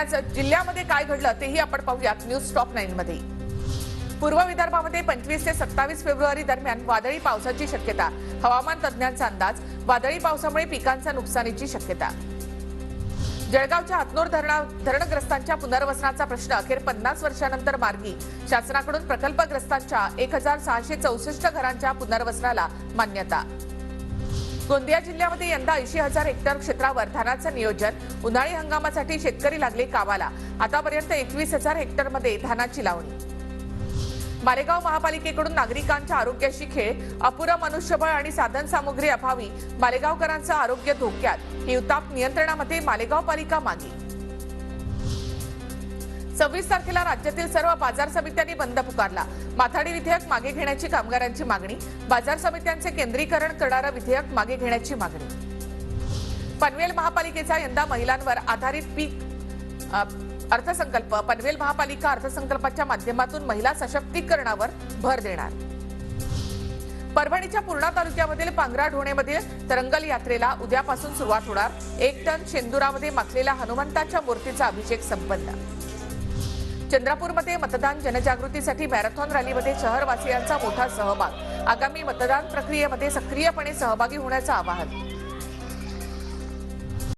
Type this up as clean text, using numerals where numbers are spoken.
आज जिल्ह्यामध्ये काय घडलं तेही आपण पाहूयात न्यूज टॉप 9 मध्ये। पूर्व विदर्भामध्ये 25 ते 27 फेब्रुवारी दरम्यान वादळी पावसाची शक्यता। हवामान तज्ज्ञांचा अंदाज, वादळी पावसामुळे पिकांच्या नुकसानीची शक्यता। जळगावच्या हातनूर धरणग्रस्तांच्या पुनर्वसनाचा प्रश्न अखेर 50 वर्षांनंतर मार्गी। शासनाकडून प्रकल्पग्रस्तांच्या 1664 घरांच्या पुनर्वसनाला मान्यता। गोंदिया जिल्ह्यामध्ये यंदा 80,000 हेक्टर क्षेत्रावर धानाचं नियोजन। उन्हाळी हंगामासाठी शेतकरी लागले कामाला। आतापर्यंत 21,000 हेक्टरमध्ये धानाची लावणी। मालेगाव महापालिकेकडून नागरिकांच्या आरोग्याशी खेळ, अपुरं मनुष्यबळ आणि साधनसामुग्री अभावी मालेगावकरांचं आरोग्य धोक्यात। हिवताप नियंत्रणामध्ये मालेगाव पालिका मागे। 26 तारखेला राज्यातील सर्व बाजार समित्यांनी बंद पुकारला। माथाडी विधेयक मागे घेण्याची कामगारांची मागणी। बाजार समित्यांचे केंद्रीकरण करणारं विधेयक मागे घेण्याची मागणी। पनवेल महापालिकेचा यंदा महिलांवर आधारित पीक अर्थसंकल्प। पनवेल महापालिका अर्थसंकल्पाच्या माध्यमातून महिला सशक्तीकरणावर भर देणार। परभणीच्या पूर्णा तालुक्यामधील पांगरा ढोणेमधील तरंगल यात्रेला उद्यापासून सुरुवात होणार। 1 टन शेंदुरामध्ये माखलेल्या हनुमंताच्या मूर्तीचा अभिषेक संपन्न। चंद्रपूरमध्ये मतदान जनजागृतीसाठी मॅरेथॉन रॅलीमध्ये शहरवासियांचा मोठा सहभाग। आगामी मतदान प्रक्रियेमध्ये सक्रियपणे सहभागी होण्याचं आवाहन।